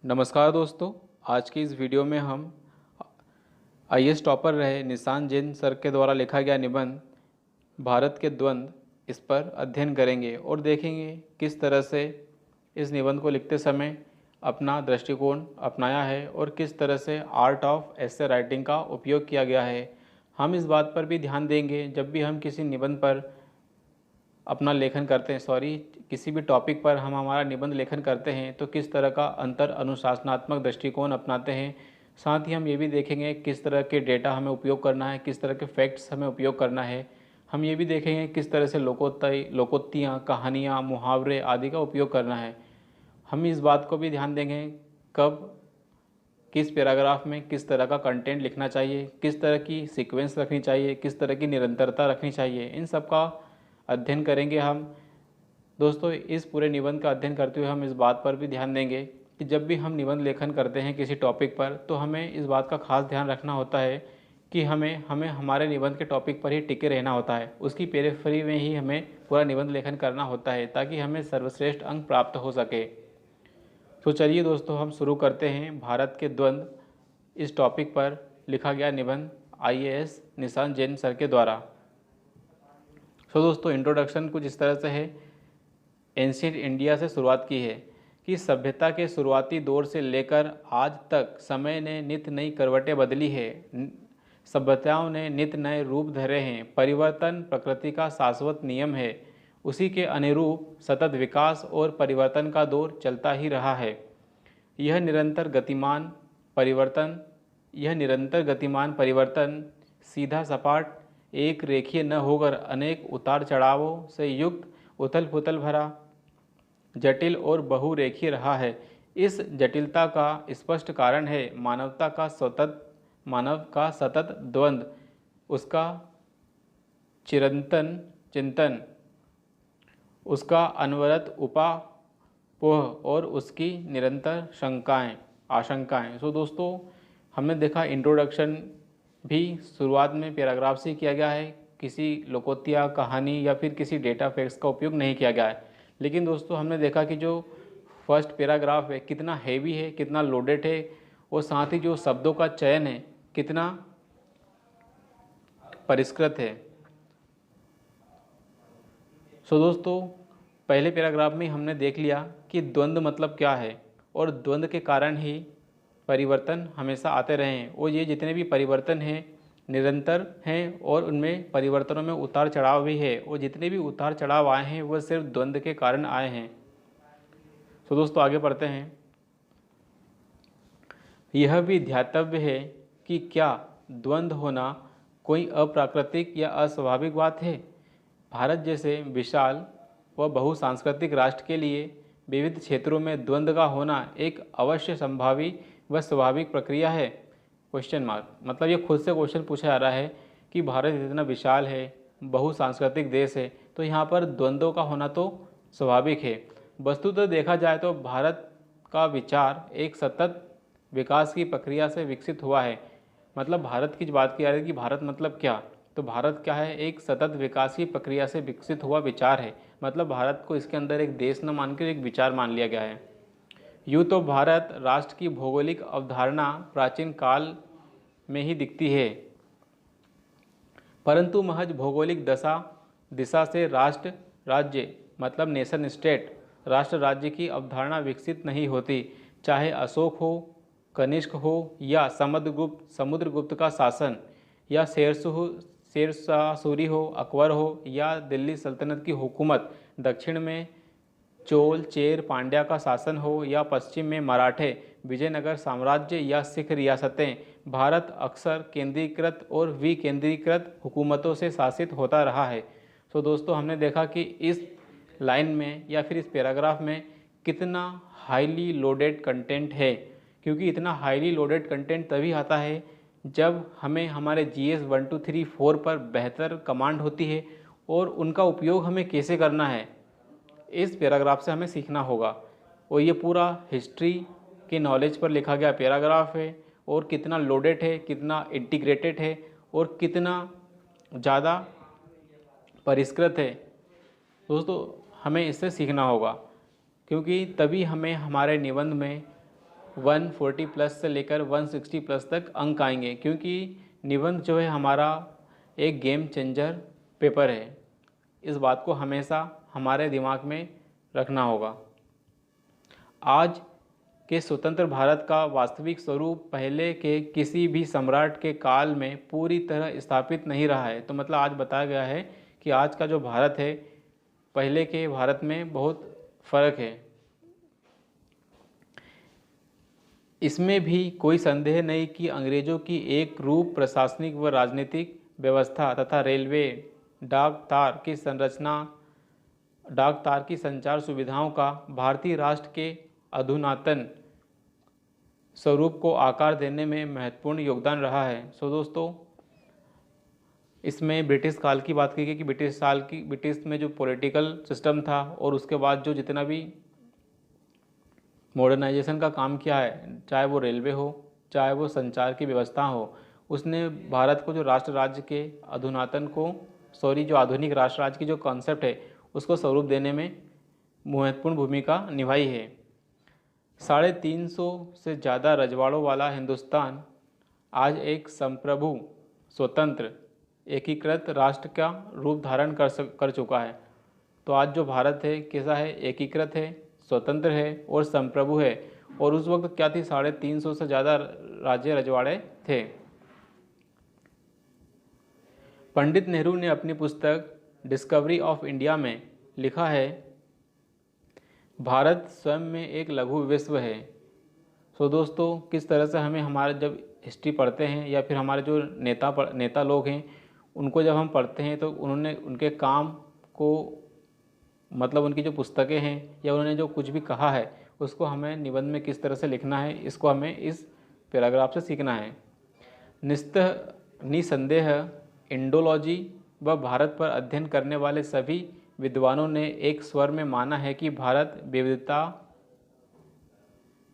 नमस्कार दोस्तों। आज की इस वीडियो में हम आईएएस टॉपर रहे निशान जैन सर के द्वारा लिखा गया निबंध भारत के द्वंद्व इस पर अध्ययन करेंगे और देखेंगे किस तरह से इस निबंध को लिखते समय अपना दृष्टिकोण अपनाया है और किस तरह से आर्ट ऑफ एसे राइटिंग का उपयोग किया गया है। हम इस बात पर भी ध्यान देंगे जब भी हम किसी निबंध पर अपना लेखन करते हैं किसी भी टॉपिक पर हम हमारा निबंध लेखन करते हैं तो किस तरह का अंतर अनुशासनात्मक दृष्टिकोण अपनाते हैं। साथ ही हम ये भी देखेंगे किस तरह के डेटा हमें उपयोग करना है, किस तरह के फैक्ट्स हमें उपयोग करना है। हम ये भी देखेंगे किस तरह से लोकोक्तियाँ, कहानियाँ, मुहावरे आदि का उपयोग करना है। हम इस बात को भी ध्यान देंगे कब किस पैराग्राफ में किस तरह का कंटेंट लिखना चाहिए, किस तरह की सीक्वेंस रखनी चाहिए, किस तरह की निरंतरता रखनी चाहिए। इन सब का अध्ययन करेंगे हम। दोस्तों, इस पूरे निबंध का अध्ययन करते हुए हम इस बात पर भी ध्यान देंगे कि जब भी हम निबंध लेखन करते हैं किसी टॉपिक पर तो हमें इस बात का खास ध्यान रखना होता है कि हमें हमारे निबंध के टॉपिक पर ही टिके रहना होता है, उसकी पेरिफेरी में ही हमें पूरा निबंध लेखन करना होता है ताकि हमें सर्वश्रेष्ठ अंक प्राप्त हो सके। तो चलिए दोस्तों, हम शुरू करते हैं भारत के द्वंद्व इस टॉपिक पर लिखा गया निबंध आईएएस निशान जैन सर के द्वारा। दोस्तों, इंट्रोडक्शन कुछ इस तरह से है। एंशिएंट इंडिया से शुरुआत की है कि सभ्यता के शुरुआती दौर से लेकर आज तक समय ने नित नई करवटें बदली है। सभ्यताओं ने नित नए रूप धरे हैं। परिवर्तन प्रकृति का शाश्वत नियम है। उसी के अनुरूप सतत विकास और परिवर्तन का दौर चलता ही रहा है। यह निरंतर गतिमान परिवर्तन सीधा सपाट एक रेखीय न होकर अनेक उतार चढ़ावों से युक्त उथल पुथल भरा जटिल और बहुरेखीय रहा है। इस जटिलता का स्पष्ट कारण है मानव का सतत द्वंद्व, उसका चिरंतन चिंतन, उसका अनवरत उपापोह और उसकी निरंतर आशंकाएं। दोस्तों, हमने देखा इंट्रोडक्शन भी शुरुआत में पैराग्राफ से किया गया है। किसी लोकोक्तिया, कहानी या फिर किसी डेटा फैक्ट्स का उपयोग नहीं किया गया है। लेकिन दोस्तों, हमने देखा कि जो फर्स्ट पैराग्राफ है कितना हैवी है, कितना लोडेड है और साथ ही जो शब्दों का चयन है कितना परिष्कृत है। दोस्तों, पहले पैराग्राफ में हमने देख लिया कि द्वंद्व मतलब क्या है और द्वंद्व के कारण ही परिवर्तन हमेशा आते रहे हैं और ये जितने भी परिवर्तन हैं निरंतर हैं और उनमें परिवर्तनों में उतार चढ़ाव भी है और जितने भी उतार चढ़ाव आए हैं वह सिर्फ द्वंद्व के कारण आए हैं। दोस्तों, आगे पढ़ते हैं। यह भी ध्यातव्य है कि क्या द्वंद्व होना कोई अप्राकृतिक या अस्वाभाविक बात है। भारत जैसे विशाल व बहुसांस्कृतिक राष्ट्र के लिए विविध क्षेत्रों में द्वंद्व का होना एक अवश्य संभावी व स्वाभाविक प्रक्रिया है। क्वेश्चन मार्क, मतलब ये खुद से क्वेश्चन पूछा जा रहा है कि भारत इतना विशाल है, बहुसांस्कृतिक देश है, तो यहाँ पर द्वंद्वों का होना तो स्वाभाविक है। वस्तुतः देखा जाए तो भारत का विचार एक सतत विकास की प्रक्रिया से विकसित हुआ है। मतलब भारत की बात की जा रही है कि भारत मतलब क्या, तो भारत क्या है, एक सतत विकास की प्रक्रिया से विकसित हुआ विचार है। मतलब भारत को इसके अंदर एक देश न मानकर एक विचार मान लिया गया है। यूँ तो भारत राष्ट्र की भौगोलिक अवधारणा प्राचीन काल में ही दिखती है, परंतु महज भौगोलिक दिशा से राष्ट्र राज्य मतलब नेशन स्टेट राष्ट्र राज्य की अवधारणा विकसित नहीं होती। चाहे अशोक हो, कनिष्क हो या समुद्रगुप्त का शासन, या शेरशाह हो, अकबर हो या दिल्ली सल्तनत की हुकूमत, दक्षिण में चोल चेर पांड्या का शासन हो या पश्चिम में मराठे, विजयनगर साम्राज्य या सिख रियासतें, भारत अक्सर केंद्रीकृत और विकेंद्रीकृत हुकूमतों से शासित होता रहा है। दोस्तों, हमने देखा कि इस लाइन में या फिर इस पैराग्राफ में कितना हाईली लोडेड कंटेंट है, क्योंकि इतना हाईली लोडेड कंटेंट तभी आता है जब हमें हमारे GS 1 2 3 4 पर बेहतर कमांड होती है और उनका उपयोग हमें कैसे करना है इस पैराग्राफ से हमें सीखना होगा। और ये पूरा हिस्ट्री के नॉलेज पर लिखा गया पैराग्राफ है और कितना लोडेड है, कितना इंटीग्रेटेड है और कितना ज़्यादा परिष्कृत है। दोस्तों, हमें इससे सीखना होगा, क्योंकि तभी हमें हमारे निबंध में 140 प्लस से लेकर 160 प्लस तक अंक आएंगे, क्योंकि निबंध जो है हमारा एक गेम चेंजर पेपर है। इस बात को हमेशा हमारे दिमाग में रखना होगा। आज के स्वतंत्र भारत का वास्तविक स्वरूप पहले के किसी भी सम्राट के काल में पूरी तरह स्थापित नहीं रहा है। तो मतलब आज बताया गया है कि आज का जो भारत है पहले के भारत में बहुत फर्क है। इसमें भी कोई संदेह नहीं कि अंग्रेजों की एक रूप प्रशासनिक व राजनीतिक व्यवस्था तथा रेलवे, डाक तार की संरचना, डाक तार की संचार सुविधाओं का भारतीय राष्ट्र के अधुनातन स्वरूप को आकार देने में महत्वपूर्ण योगदान रहा है। सो दोस्तों, इसमें ब्रिटिश काल की बात की गई कि ब्रिटिश में जो पॉलिटिकल सिस्टम था और उसके बाद जो जितना भी मॉडर्नाइजेशन का काम किया है, चाहे वो रेलवे हो, चाहे वो संचार की व्यवस्था हो, उसने भारत को जो राष्ट्र राज्य के अधुनातन को जो आधुनिक राष्ट्र राज्य की जो कॉन्सेप्ट है उसको स्वरूप देने में महत्वपूर्ण भूमिका निभाई है। 350 से ज़्यादा रजवाड़ों वाला हिंदुस्तान आज एक संप्रभु, स्वतंत्र, एकीकृत राष्ट्र का रूप धारण कर चुका है। तो आज जो भारत है कैसा है? एकीकृत है, स्वतंत्र है और संप्रभु है। और उस वक्त क्या थी? 350 से ज़्यादा राज्य रजवाड़े थे। पंडित नेहरू ने अपनी पुस्तक डिस्कवरी ऑफ इंडिया में लिखा है, भारत स्वयं में एक लघु विश्व है। सो दोस्तों, किस तरह से हमें हमारे जब हिस्ट्री पढ़ते हैं या फिर हमारे जो नेता लोग हैं उनको जब हम पढ़ते हैं तो उन्होंने उनके काम को, मतलब उनकी जो पुस्तकें हैं या उन्होंने जो कुछ भी कहा है उसको हमें निबंध में किस तरह से लिखना है, इसको हमें इस पैराग्राफ से सीखना है। निसंदेह इंडोलॉजी व भारत पर अध्ययन करने वाले सभी विद्वानों ने एक स्वर में माना है कि भारत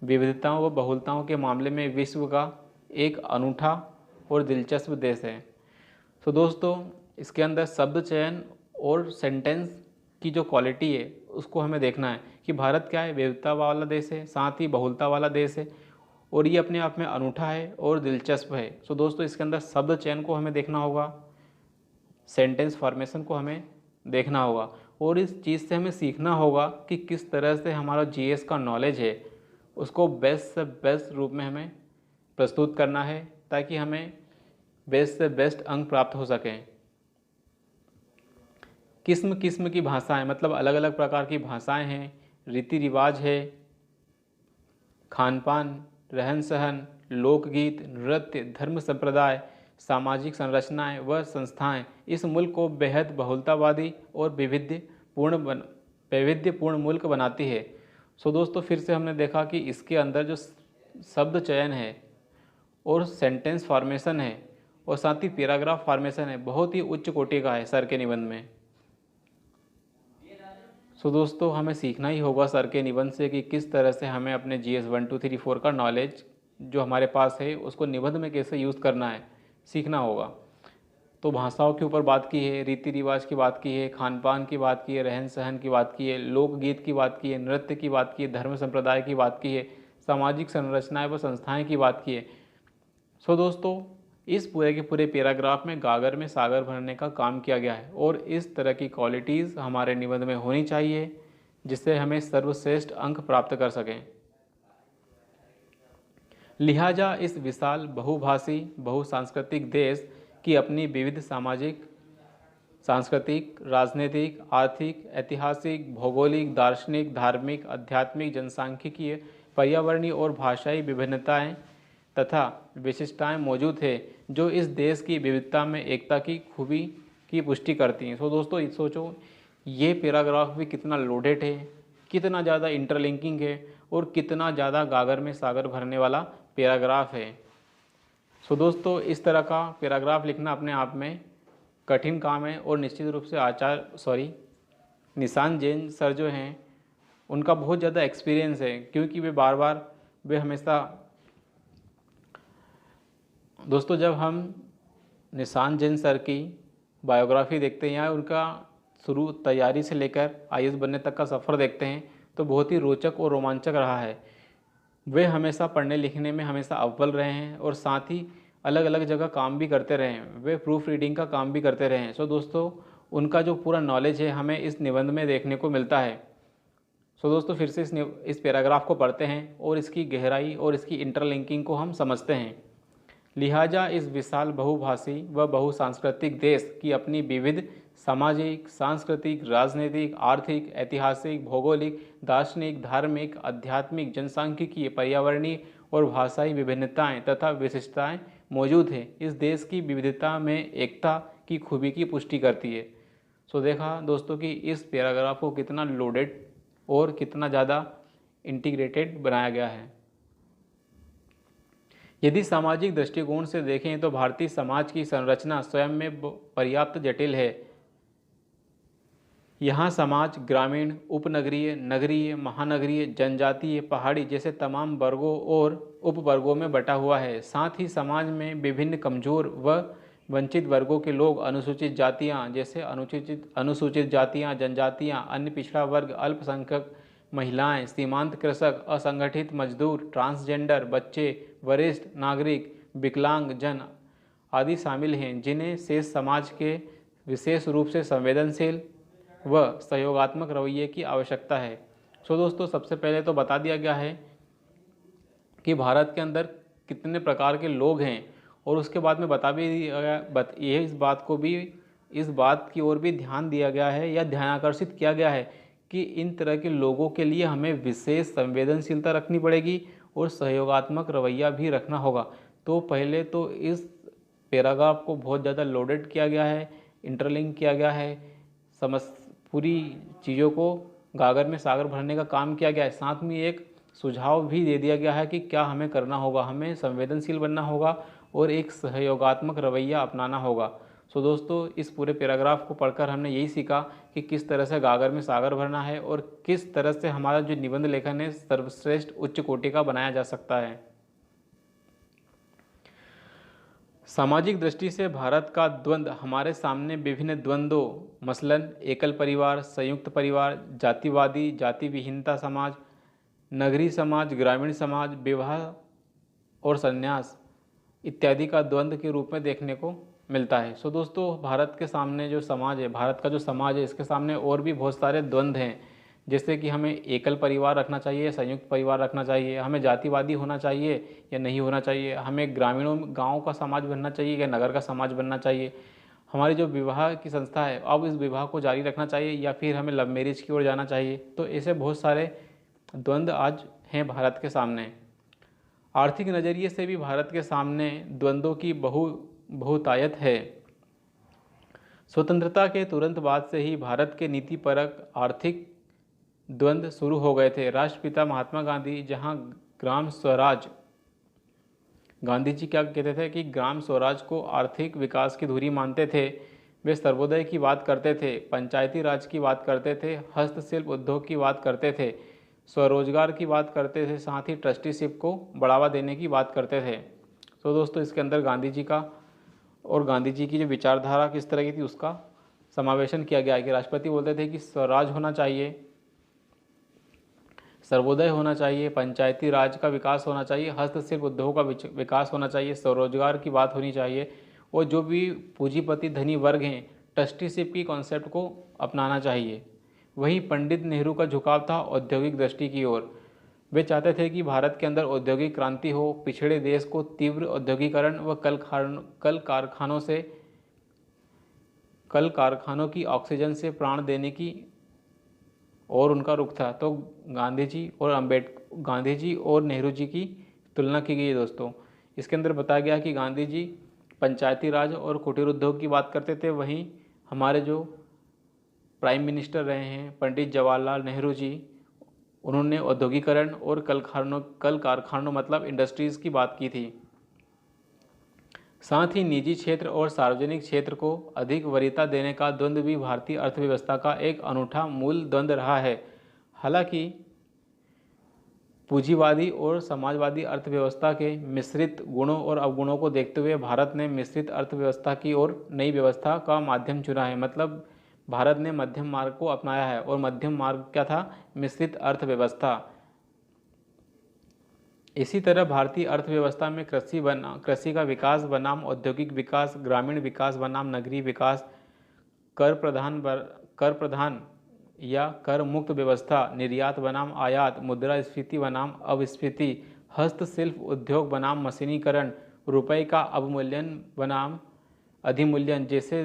विविधताओं व बहुलताओं के मामले में विश्व का एक अनूठा और दिलचस्प देश है। तो दोस्तों, इसके अंदर शब्द चयन और सेंटेंस की जो क्वालिटी है उसको हमें देखना है कि भारत क्या है? विविधता वाला देश है, साथ ही बहुलता वाला देश है और ये अपने आप में अनूठा है और दिलचस्प है। सो दोस्तों, इसके अंदर शब्द चयन को हमें देखना होगा, सेंटेंस फॉर्मेशन को हमें देखना होगा और इस चीज़ से हमें सीखना होगा कि किस तरह से हमारा जीएस का नॉलेज है उसको बेस्ट से बेस्ट रूप में हमें प्रस्तुत करना है ताकि हमें बेस्ट से बेस्ट अंक प्राप्त हो सकें। किस्म किस्म की भाषाएं, मतलब अलग अलग प्रकार की भाषाएं हैं, रीति रिवाज है, खान पान, रहन सहन, लोकगीत, नृत्य, धर्म संप्रदाय, सामाजिक संरचनाएं व संस्थाएं इस मुल्क को बेहद बहुलतावादी और वैविध्यपूर्ण मुल्क बनाती है। सो दोस्तों, फिर से हमने देखा कि इसके अंदर जो शब्द चयन है और सेंटेंस फॉर्मेशन है और साथ ही पैराग्राफ फॉर्मेशन है बहुत ही उच्च कोटि का है सर के निबंध में। सो दोस्तों, हमें सीखना ही होगा सर के निबंध से कि किस तरह से हमें अपने GS 1 2 3 4 का नॉलेज जो हमारे पास है उसको निबंध में कैसे यूज़ करना है, सीखना होगा। तो भाषाओं के ऊपर बात की है, रीति रिवाज की बात की है, खान पान की बात की है, रहन सहन की बात की है, लोकगीत की बात की है, नृत्य की बात की है, धर्म संप्रदाय की बात की है, सामाजिक संरचनाएं व संस्थाएं की बात की है। सो दोस्तों, इस पूरे के पूरे पैराग्राफ में गागर में सागर भरने का काम किया गया है और इस तरह की क्वालिटीज़ हमारे निबंध में होनी चाहिए जिससे हमें सर्वश्रेष्ठ अंक प्राप्त कर सकें। लिहाजा इस विशाल बहुभाषी बहुसांस्कृतिक देश की अपनी विविध सामाजिक, सांस्कृतिक, राजनीतिक, आर्थिक, ऐतिहासिक, भौगोलिक, दार्शनिक, धार्मिक, आध्यात्मिक, जनसांख्यिकीय, पर्यावरणीय और भाषाई विभिन्नताएं तथा विशिष्टताएं मौजूद है जो इस देश की विविधता में एकता की खूबी की पुष्टि करती हैं। सो दोस्तों, सोचो ये पैराग्राफ भी कितना लोडेड है, कितना ज़्यादा इंटरलिंकिंग है और कितना ज़्यादा गागर में सागर भरने वाला पैराग्राफ है। सो दोस्तों, इस तरह का पैराग्राफ लिखना अपने आप में कठिन काम है और निश्चित रूप से निशान जैन सर जो हैं उनका बहुत ज़्यादा एक्सपीरियंस है, क्योंकि वे हमेशा दोस्तों, जब हम निशान जैन सर की बायोग्राफी देखते हैं या उनका शुरू तैयारी से लेकर IAS बनने तक का सफ़र देखते हैं तो बहुत ही रोचक और रोमांचक रहा है। वे हमेशा पढ़ने लिखने में हमेशा अव्वल रहे हैं और साथ ही अलग अलग जगह काम भी करते रहे हैं, वे प्रूफ रीडिंग का काम भी करते रहे हैं। सो दोस्तों, उनका जो पूरा नॉलेज है हमें इस निबंध में देखने को मिलता है। सो दोस्तों, फिर से इस पैराग्राफ को पढ़ते हैं और इसकी गहराई और इसकी इंटरलिंकिंग को हम समझते हैं। लिहाजा इस विशाल बहुभाषी व बहुसांस्कृतिक देश की अपनी विविध सामाजिक, सांस्कृतिक, राजनीतिक, आर्थिक, ऐतिहासिक, भौगोलिक, दार्शनिक, धार्मिक, आध्यात्मिक, जनसांख्यिकीय, पर्यावरणीय और भाषाई विभिन्नताएं तथा विशिष्टताएं मौजूद हैं। इस देश की विविधता में एकता की खूबी की पुष्टि करती है। सो देखा दोस्तों कि इस पैराग्राफ को कितना लोडेड और कितना ज़्यादा इंटीग्रेटेड बनाया गया है। यदि सामाजिक दृष्टिकोण से देखें तो भारतीय समाज की संरचना स्वयं में पर्याप्त जटिल है। यहाँ समाज ग्रामीण, उपनगरीय, नगरीय, महानगरीय, जनजातीय, पहाड़ी जैसे तमाम वर्गों और उपवर्गों में बटा हुआ है। साथ ही समाज में विभिन्न कमजोर व वंचित वर्गों के लोग, अनुसूचित जातियाँ जैसे अनुसूचित जातियाँ, जनजातियाँ, अन्य पिछड़ा वर्ग, अल्पसंख्यक, महिलाएं, सीमांत कृषक, असंगठित मजदूर, ट्रांसजेंडर, बच्चे, वरिष्ठ नागरिक, विकलांग जन आदि शामिल हैं, जिन्हें शेष समाज के विशेष रूप से संवेदनशील व सहयोगात्मक रवैये की आवश्यकता है। सो दोस्तों, सबसे पहले तो बता दिया गया है कि भारत के अंदर कितने प्रकार के लोग हैं और उसके बाद में बता भी दिया गया, इस बात की ओर भी ध्यान दिया गया है या ध्यान आकर्षित किया गया है कि इन तरह के लोगों के लिए हमें विशेष संवेदनशीलता रखनी पड़ेगी और सहयोगात्मक रवैया भी रखना होगा। तो पहले तो इस पैराग्राफ को बहुत ज़्यादा लोडेड किया गया है, इंटरलिंक किया गया है, पूरी चीज़ों को गागर में सागर भरने का काम किया गया है। साथ में एक सुझाव भी दे दिया गया है कि क्या हमें करना होगा, हमें संवेदनशील बनना होगा और एक सहयोगात्मक रवैया अपनाना होगा। सो दोस्तों, इस पूरे पैराग्राफ को पढ़कर हमने यही सीखा कि किस तरह से गागर में सागर भरना है और किस तरह से हमारा जो निबंध लेखन है सर्वश्रेष्ठ उच्च कोटि का बनाया जा सकता है। सामाजिक दृष्टि से भारत का द्वंद्व हमारे सामने विभिन्न द्वंद्वों मसलन एकल परिवार, संयुक्त परिवार, जातिवादी, जाति विहीनता समाज, नगरीय समाज, ग्रामीण समाज, विवाह और संन्यास इत्यादि का द्वंद्व के रूप में देखने को मिलता है। सो दोस्तों, भारत के सामने जो समाज है, भारत का जो समाज है, इसके सामने और भी बहुत सारे द्वंद्व हैं, जैसे कि हमें एकल परिवार रखना चाहिए, संयुक्त परिवार रखना चाहिए, हमें जातिवादी होना चाहिए या नहीं होना चाहिए, हमें ग्रामीणों गाँव का समाज बनना चाहिए या नगर का समाज बनना चाहिए, हमारी जो विवाह की संस्था है अब इस विवाह को जारी रखना चाहिए या फिर हमें लव मैरिज की ओर जाना चाहिए। तो ऐसे बहुत सारे द्वंद्व आज हैं भारत के सामने। आर्थिक नज़रिए से भी भारत के सामने द्वंद्वों की बहुतायत है। स्वतंत्रता के तुरंत बाद से ही भारत के नीतिपरक आर्थिक द्वंद्व शुरू हो गए थे। राष्ट्रपिता महात्मा गांधी जहां ग्राम स्वराज, गांधी जी क्या कहते थे कि ग्राम स्वराज को आर्थिक विकास की धुरी मानते थे। वे सर्वोदय की बात करते थे, पंचायती राज की बात करते थे, हस्तशिल्प उद्योग की बात करते थे, स्वरोजगार की बात करते थे, साथ ही ट्रस्टीशिप को बढ़ावा देने की बात करते थे। तो दोस्तों, इसके अंदर गांधी जी का और गांधी जी की जो विचारधारा किस तरह की थी उसका समावेशन किया गया है कि राष्ट्रपति बोलते थे कि स्वराज होना चाहिए, सर्वोदय होना चाहिए, पंचायती राज का विकास होना चाहिए, हस्तशिल्प उद्योग का विकास होना चाहिए, स्वरोजगार की बात होनी चाहिए और जो भी पूंजीपति धनी वर्ग हैं ट्रस्टीशिप की कॉन्सेप्ट को अपनाना चाहिए। वहीं पंडित नेहरू का झुकाव था औद्योगिक दृष्टि की ओर। वे चाहते थे कि भारत के अंदर औद्योगिक क्रांति हो, पिछड़े देश को तीव्र औद्योगिकरण व कल कारखानों की ऑक्सीजन से प्राण देने की और उनका रुख था। तो गांधी जी और नेहरू जी की तुलना की गई है दोस्तों। इसके अंदर बताया गया कि गांधी जी पंचायती राज और कुटीर उद्योग की बात करते थे, वहीं हमारे जो प्राइम मिनिस्टर रहे हैं पंडित जवाहरलाल नेहरू जी, उन्होंने औद्योगिकरण और कल कारखानों मतलब इंडस्ट्रीज़ की बात की थी। साथ ही निजी क्षेत्र और सार्वजनिक क्षेत्र को अधिक वरीयता देने का द्वंद्व भी भारतीय अर्थव्यवस्था का एक अनूठा मूल द्वंद्व रहा है। हालांकि पूंजीवादी और समाजवादी अर्थव्यवस्था के मिश्रित गुणों और अवगुणों को देखते हुए भारत ने मिश्रित अर्थव्यवस्था की ओर नई व्यवस्था का माध्यम चुना है। मतलब भारत ने मध्यम मार्ग को अपनाया है और मध्यम मार्ग क्या था? मिश्रित अर्थव्यवस्था। इसी तरह भारतीय अर्थव्यवस्था में कृषि का विकास बनाम औद्योगिक विकास, ग्रामीण विकास बनाम नगरीय विकास, कर प्रधान या कर मुक्त व्यवस्था, निर्यात बनाम आयात, मुद्रास्फीति बनाम अपस्फीति, हस्तशिल्प उद्योग बनाम मशीनीकरण, रुपये का अवमूल्यन बनाम अधिमूल्यन जैसे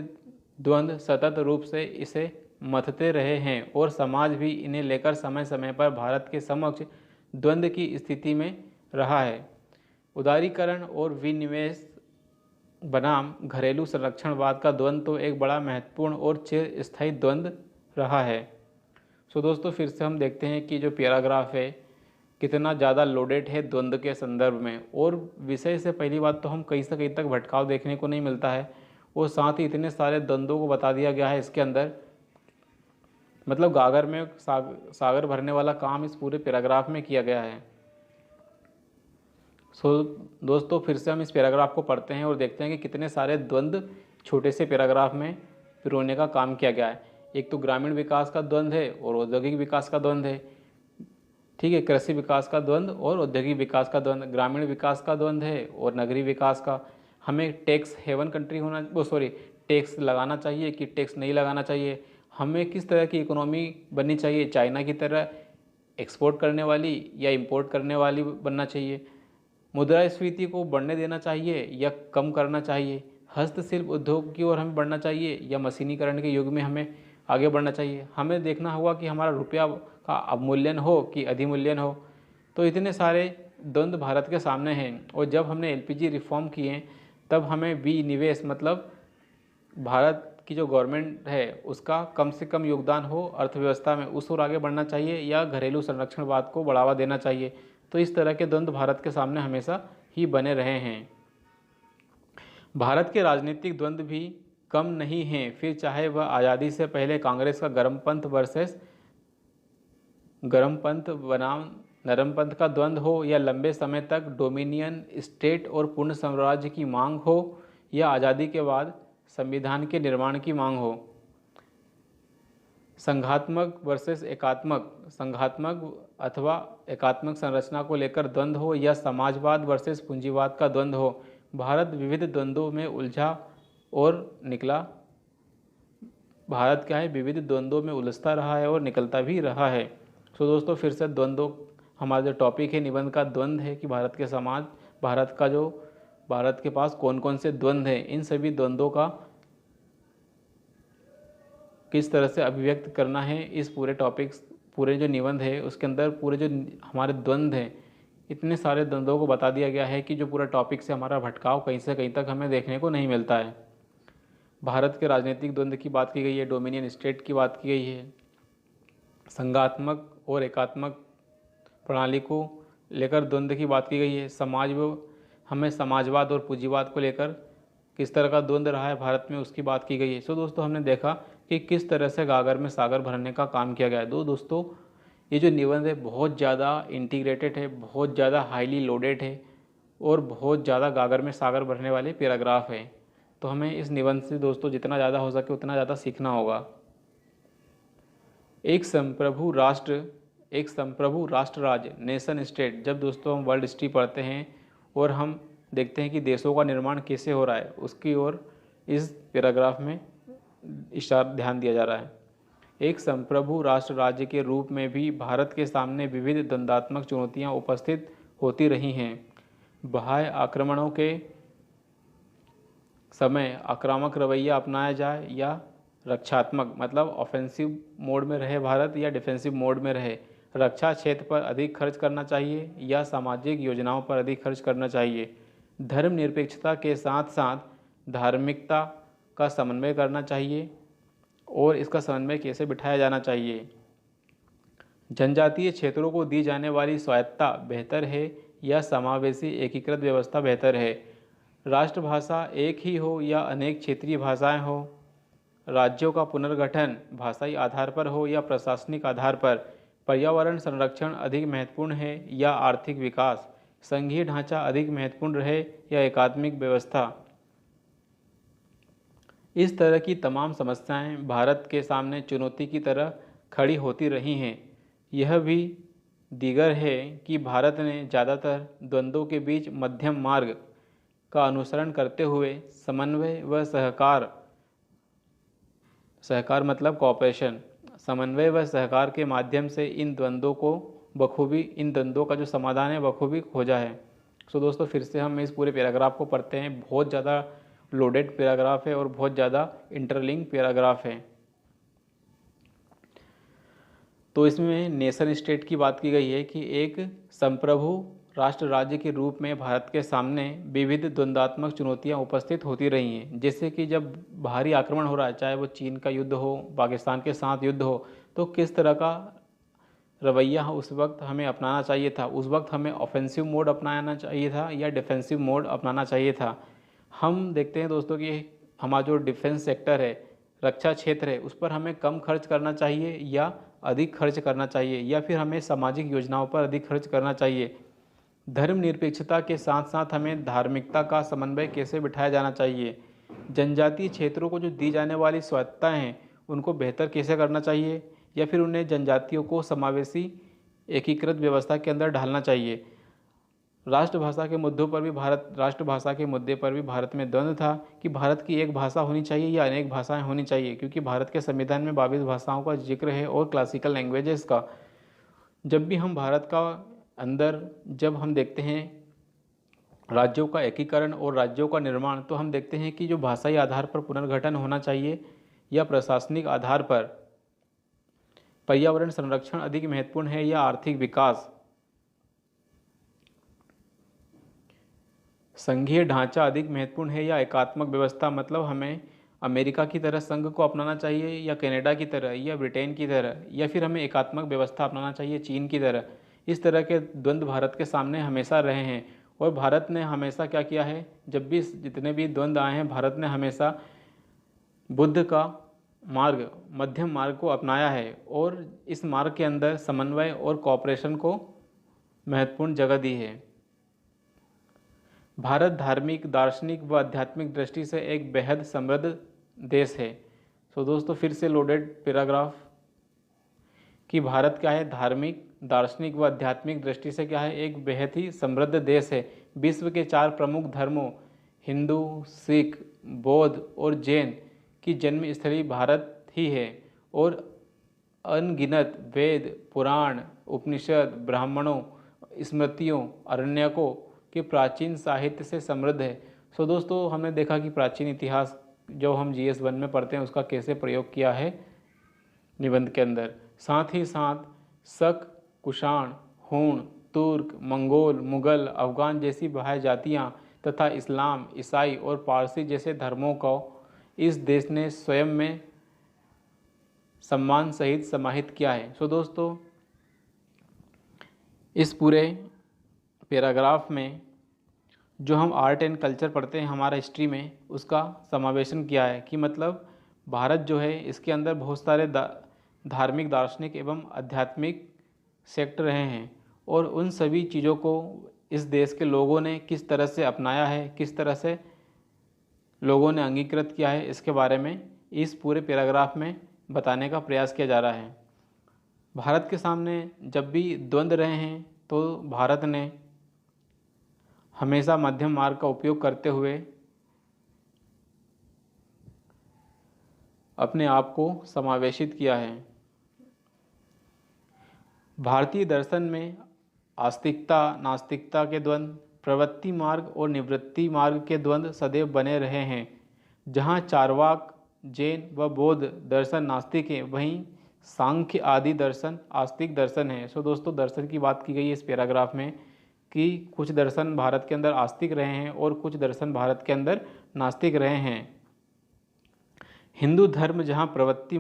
द्वंद्व सतत रूप से इसे मथते रहे हैं और समाज भी इन्हें लेकर समय समय पर भारत के समक्ष द्वंद्व की स्थिति में रहा है। उदारीकरण और विनिवेश बनाम घरेलू संरक्षणवाद का द्वंद्व तो एक बड़ा महत्वपूर्ण और चिरस्थायी द्वंद्व रहा है। सो दोस्तों, फिर से हम देखते हैं कि जो पैराग्राफ है कितना ज़्यादा लोडेड है द्वंद्व के संदर्भ में, और विषय से पहली बात तो हम कहीं से कहीं तक भटकाव देखने को नहीं मिलता है, और साथ ही इतने सारे द्वंद्वों को बता दिया गया है इसके अंदर, मतलब गागर में सागर भरने वाला काम इस पूरे पैराग्राफ में किया गया है। सो दोस्तों, फिर से हम इस पैराग्राफ को पढ़ते हैं और देखते हैं कि कितने सारे द्वंद्व छोटे से पैराग्राफ में पिरोने का काम किया गया है। एक तो ग्रामीण विकास का द्वंद्व है और औद्योगिक विकास का द्वंद्व है, ठीक है। कृषि विकास का द्वंद्व और औद्योगिक विकास का द्वंद्व, ग्रामीण विकास का द्वंद्व है और नगरीय विकास का। हमें टैक्स हेवन कंट्री टैक्स लगाना चाहिए कि टैक्स नहीं लगाना चाहिए, हमें किस तरह की इकोनॉमी बननी चाहिए, चाइना की तरह एक्सपोर्ट करने वाली या इंपोर्ट करने वाली बनना चाहिए, मुद्रास्फीति को बढ़ने देना चाहिए या कम करना चाहिए, हस्तशिल्प उद्योग की ओर हमें बढ़ना चाहिए या मशीनीकरण के युग में हमें आगे बढ़ना चाहिए, हमें देखना होगा कि हमारा रुपया का अवमूल्यन हो कि अधिमूल्यन हो। तो इतने सारे द्वंद्व भारत के सामने हैं, और जब हमने एलपीजी रिफॉर्म किए तब हमें विनिवेश मतलब भारत की जो गवर्नमेंट है उसका कम से कम योगदान हो अर्थव्यवस्था में, उस ओर आगे बढ़ना चाहिए या घरेलू संरक्षणवाद को बढ़ावा देना चाहिए। तो इस तरह के द्वंद्व भारत के सामने हमेशा ही बने रहे हैं। भारत के राजनीतिक द्वंद्व भी कम नहीं हैं, फिर चाहे वह आज़ादी से पहले कांग्रेस का गर्मपंथ बनाम नरमपंथ का द्वंद्व हो, या लंबे समय तक डोमिनियन स्टेट और पूर्ण साम्राज्य की मांग हो, या आज़ादी के बाद संविधान के निर्माण की मांग हो। संघात्मक अथवा एकात्मक संरचना को लेकर द्वंद्व हो, या समाजवाद वर्सेस पूंजीवाद का द्वंद्व हो, भारत विविध द्वंद्वों में उलझा और निकला। भारत क्या है, विविध द्वंद्वों में उलझता रहा है और निकलता भी रहा है। सो दोस्तों, फिर से द्वंद्व हमारा जो टॉपिक है निबंध का द्वंद्व है कि भारत के पास कौन कौन से द्वंद्व हैं, इन सभी द्वंद्वों का किस तरह से अभिव्यक्त करना है। इस पूरे जो निबंध है उसके अंदर पूरे जो हमारे द्वंद्व हैं, इतने सारे द्वंद्वों को बता दिया गया है कि जो पूरा टॉपिक से हमारा भटकाव कहीं से कहीं तक हमें देखने को नहीं मिलता है। भारत के राजनीतिक द्वंद्व की बात की गई है, डोमिनियन स्टेट की बात की गई है, संघात्मक और एकात्मक प्रणाली को लेकर द्वंद्व की बात की गई है, हमें समाजवाद और पूंजीवाद को लेकर किस तरह का द्वंद्व रहा है भारत में उसकी बात की गई है। सो दोस्तों, हमने देखा कि किस तरह से गागर में सागर भरने का काम किया गया है। दोस्तों, ये जो निबंध है बहुत ज़्यादा इंटीग्रेटेड है, बहुत ज़्यादा हाईली लोडेड है और बहुत ज़्यादा गागर में सागर भरने वाले पैराग्राफ है। तो हमें इस निबंध से दोस्तों जितना ज़्यादा हो सके उतना ज़्यादा सीखना होगा। एक संप्रभु राष्ट्र राज्य नेशन स्टेट, जब दोस्तों हम वर्ल्ड हिस्ट्री पढ़ते हैं और हम देखते हैं कि देशों का निर्माण कैसे हो रहा है, उसकी ओर इस पैराग्राफ में ध्यान दिया जा रहा है। एक संप्रभु राष्ट्र राज्य के रूप में भी भारत के सामने विविध द्वंद्वात्मक चुनौतियां उपस्थित होती रही हैं। बाह्य आक्रमणों के समय आक्रामक रवैया अपनाया जाए या रक्षात्मक मतलब ऑफेंसिव मोड में रहे भारत या डिफेंसिव मोड में रहे, रक्षा क्षेत्र पर अधिक खर्च करना चाहिए या सामाजिक योजनाओं पर अधिक खर्च करना चाहिए, धर्मनिरपेक्षता के साथ साथ धार्मिकता का समन्वय करना चाहिए और इसका समन्वय कैसे बिठाया जाना चाहिए, जनजातीय क्षेत्रों को दी जाने वाली स्वायत्तता बेहतर है या समावेशी एकीकृत व्यवस्था बेहतर है, राष्ट्रभाषा एक ही हो या अनेक क्षेत्रीय भाषाएं हो, राज्यों का पुनर्गठन भाषाई आधार पर हो या प्रशासनिक आधार पर, पर्यावरण संरक्षण अधिक महत्वपूर्ण है या आर्थिक विकास, संघीय ढांचा अधिक महत्वपूर्ण रहे या एकात्मिक व्यवस्था। इस तरह की तमाम समस्याएं भारत के सामने चुनौती की तरह खड़ी होती रही हैं। यह भी दीगर है कि भारत ने ज़्यादातर द्वंद्वों के बीच मध्यम मार्ग का अनुसरण करते हुए समन्वय व सहकार मतलब कॉपरेशन, समन्वय व सहकार के माध्यम से इन द्वंद्वों का जो समाधान है बखूबी खोजा है। सो दोस्तों फिर से हम इस पूरे पैराग्राफ को पढ़ते हैं। बहुत ज़्यादा लोडेड पैराग्राफ है और बहुत ज़्यादा इंटरलिंक पैराग्राफ है। तो इसमें नेशन स्टेट की बात की गई है कि एक संप्रभु राष्ट्र राज्य के रूप में भारत के सामने विविध द्वंद्वात्मक चुनौतियां उपस्थित होती रही हैं। जैसे कि जब बाहरी आक्रमण हो रहा है, चाहे वो चीन का युद्ध हो, पाकिस्तान के साथ युद्ध हो, तो किस तरह का रवैया उस वक्त हमें अपनाना चाहिए था। उस वक्त हमें ऑफेंसिव मोड अपनाना चाहिए था या डिफेंसिव मोड अपनाना चाहिए था। हम देखते हैं दोस्तों कि हमारा जो डिफेंस सेक्टर है, रक्षा क्षेत्र है, उस पर हमें कम खर्च करना चाहिए या अधिक खर्च करना चाहिए, या फिर हमें सामाजिक योजनाओं पर अधिक खर्च करना चाहिए। धर्मनिरपेक्षता के साथ साथ हमें धार्मिकता का समन्वय कैसे बिठाया जाना चाहिए। जनजातीय क्षेत्रों को जो दी जाने वाली स्वायत्तताएँ हैं उनको बेहतर कैसे करना चाहिए, या फिर उन्हें जनजातियों को समावेशी एकीकृत व्यवस्था के अंदर ढालना चाहिए। राष्ट्रभाषा के मुद्दों पर भी राष्ट्रभाषा के मुद्दे पर भी भारत में द्वंद्व था कि भारत की एक भाषा होनी चाहिए या अनेक भाषाएं होनी चाहिए, क्योंकि भारत के संविधान में 22 भाषाओं का जिक्र है और क्लासिकल लैंग्वेजेस का। जब भी हम भारत का अंदर जब हम देखते हैं राज्यों का एकीकरण और राज्यों का निर्माण, तो हम देखते हैं कि जो भाषाई आधार पर पुनर्गठन होना चाहिए या प्रशासनिक आधार पर, पर्यावरण संरक्षण अधिक महत्वपूर्ण है या आर्थिक विकास, संघीय ढांचा अधिक महत्वपूर्ण है या एकात्मक व्यवस्था, मतलब हमें अमेरिका की तरह संघ को अपनाना चाहिए या कनाडा की तरह या ब्रिटेन की तरह, या फिर हमें एकात्मक व्यवस्था अपनाना चाहिए चीन की तरह। इस तरह के द्वंद्व भारत के सामने हमेशा रहे हैं और भारत ने हमेशा क्या किया है, जब भी जितने भी द्वंद्व आए हैं भारत ने हमेशा बुद्ध का मार्ग, मध्यम मार्ग को अपनाया है और इस मार्ग के अंदर समन्वय और कॉपरेशन को महत्वपूर्ण जगह दी है। भारत धार्मिक, दार्शनिक व आध्यात्मिक दृष्टि से एक बेहद समृद्ध देश है। तो दोस्तों फिर से लोडेड पैराग्राफ कि भारत क्या है, धार्मिक, दार्शनिक व आध्यात्मिक दृष्टि से क्या है, एक बेहद ही समृद्ध देश है। विश्व के 4 प्रमुख धर्मों हिंदू, सिख, बौद्ध और जैन की जन्मस्थली भारत ही है और अनगिनत वेद, पुराण, उपनिषद, ब्राह्मणों, स्मृतियों, अरण्यकों के प्राचीन साहित्य से समृद्ध है। सो दोस्तों हमने देखा कि प्राचीन इतिहास जो हम GS 1 में पढ़ते हैं उसका कैसे प्रयोग किया है निबंध के अंदर। साथ ही साथ शक, कुषाण, हूण, तुर्क, मंगोल, मुगल, अफगान जैसी बाह्य जातियाँ तथा इस्लाम, ईसाई और पारसी जैसे धर्मों को इस देश ने स्वयं में सम्मान सहित समाहित किया है। सो दोस्तों इस पूरे पैराग्राफ में जो हम आर्ट एंड कल्चर पढ़ते हैं हमारा हिस्ट्री में, उसका समावेशन किया है कि मतलब भारत जो है इसके अंदर बहुत सारे धार्मिक, दार्शनिक एवं आध्यात्मिक सेक्टर रहे हैं और उन सभी चीज़ों को इस देश के लोगों ने किस तरह से अपनाया है, किस तरह से लोगों ने अंगीकृत किया है, इसके बारे में इस पूरे पैराग्राफ में बताने का प्रयास किया जा रहा है। भारत के सामने जब भी द्वंद्व रहे हैं तो भारत ने हमेशा मध्यम मार्ग का उपयोग करते हुए अपने आप को समावेशित किया है। भारतीय दर्शन में आस्तिकता, नास्तिकता के द्वंद्व, प्रवृत्ति मार्ग और निवृत्ति मार्ग के द्वंद्व सदैव बने रहे हैं। जहाँ चार्वाक, जैन व बौद्ध दर्शन नास्तिक हैं, वहीं सांख्य आदि दर्शन आस्तिक दर्शन है। सो दोस्तों दर्शन की बात की गई है इस पैराग्राफ में कि कुछ दर्शन भारत के अंदर आस्तिक रहे हैं और कुछ दर्शन भारत के अंदर नास्तिक रहे हैं। हिंदू धर्म जहाँ प्रवृत्ति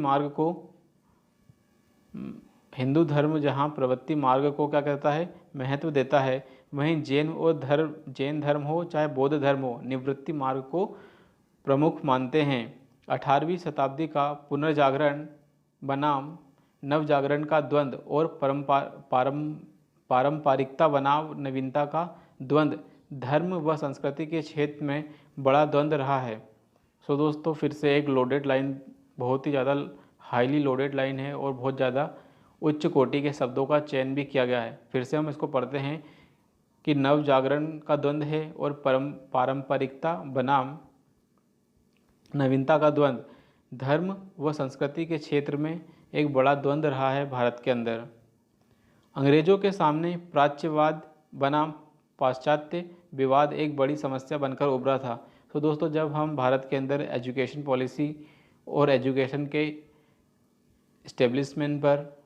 मार्ग को क्या कहता है, महत्व देता है, वहीं जैन धर्म हो चाहे बौद्ध धर्म हो, निवृत्ति मार्ग को प्रमुख मानते हैं। 18वीं शताब्दी का पुनर्जागरण बनाम नवजागरण का द्वंद्व और पारंपरिकता बनाम नवीनता का द्वंद्व धर्म व संस्कृति के क्षेत्र में बड़ा द्वंद्व रहा है। सो दोस्तों फिर से एक लोडेड लाइन, बहुत ही ज़्यादा हाईली लोडेड लाइन है और बहुत ज़्यादा उच्च कोटि के शब्दों का चयन भी किया गया है। फिर से हम इसको पढ़ते हैं कि नव जागरण का द्वंद्व है और पारंपरिकता बनाम नवीनता का द्वंद्व धर्म व संस्कृति के क्षेत्र में एक बड़ा द्वंद्व रहा है भारत के अंदर। अंग्रेजों के सामने प्राच्यवाद बनाम पाश्चात्य विवाद एक बड़ी समस्या बनकर उभरा था। तो दोस्तों, जब हम भारत के अंदर एजुकेशन पॉलिसी और एजुकेशन के इस्टेब्लिशमेंट पर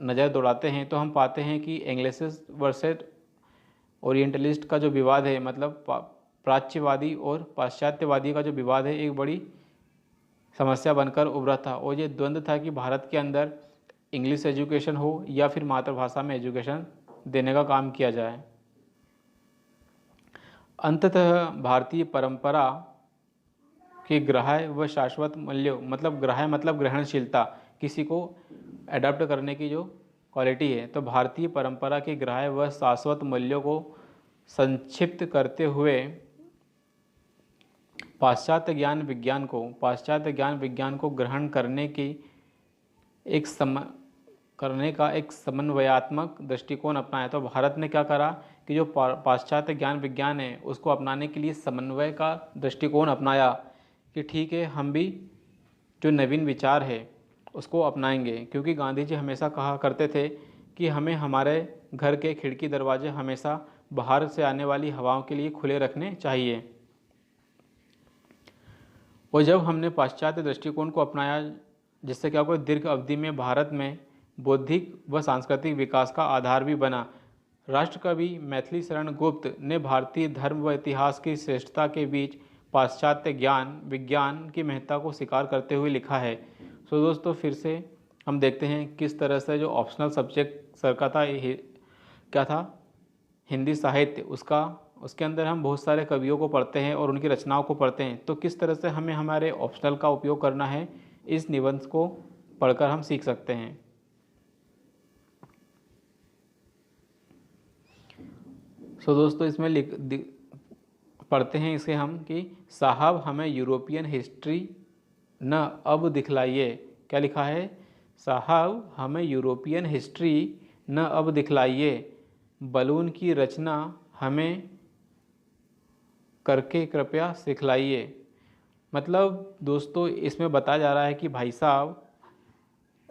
नज़र दौड़ाते हैं तो हम पाते हैं कि एंग्लिसिस्ट वर्सेस ओरिएंटलिस्ट का जो विवाद है, मतलब प्राच्यवादी और पाश्चात्यवादी का जो विवाद है, एक बड़ी समस्या बनकर उभरा था। और ये द्वंद्व था कि भारत के अंदर इंग्लिश एजुकेशन हो या फिर मातृभाषा में एजुकेशन देने का काम किया जाए। अंततः भारतीय परंपरा के ग्राह्य व शाश्वत मूल्यों, मतलब ग्राह्य मतलब ग्रहणशीलता, किसी को अडॉप्ट करने की जो क्वालिटी है, तो भारतीय परंपरा के ग्राह्य व शाश्वत मूल्यों को संक्षिप्त करते हुए पाश्चात्य ज्ञान विज्ञान को ग्रहण करने का एक समन्वयात्मक दृष्टिकोण अपनाया। तो भारत ने क्या करा कि जो पाश्चात्य ज्ञान विज्ञान है उसको अपनाने के लिए समन्वय का दृष्टिकोण अपनाया कि ठीक है, हम भी जो नवीन विचार है उसको अपनाएंगे। क्योंकि गांधी जी हमेशा कहा करते थे कि हमें हमारे घर के खिड़की दरवाजे हमेशा बाहर से आने वाली हवाओं के लिए खुले रखने चाहिए। और जब हमने पाश्चात्य दृष्टिकोण को अपनाया, जिससे क्या कोई दीर्घ अवधि में भारत में बौद्धिक व सांस्कृतिक विकास का आधार भी बना। राष्ट्रकवि मैथिली शरण गुप्त ने भारतीय धर्म व इतिहास की श्रेष्ठता के बीच पाश्चात्य ज्ञान विज्ञान की महत्ता को स्वीकार करते हुए लिखा है। सो दोस्तों, फिर से हम देखते हैं किस तरह से जो ऑप्शनल सब्जेक्ट सर का था, क्या था, हिंदी साहित्य, उसके अंदर हम बहुत सारे कवियों को पढ़ते हैं और उनकी रचनाओं को पढ़ते हैं। तो किस तरह से हमें हमारे ऑप्शनल का उपयोग करना है, इस निबंध को पढ़कर हम सीख सकते हैं। सो दोस्तों, इसमें पढ़ते हैं इसे हम कि साहब हमें यूरोपियन हिस्ट्री न अब दिखलाइए। क्या लिखा है? साहब हमें यूरोपियन हिस्ट्री न अब दिखलाइए, बलून की रचना हमें करके कृपया सिखलाइए। मतलब दोस्तों, इसमें बताया जा रहा है कि भाई साहब,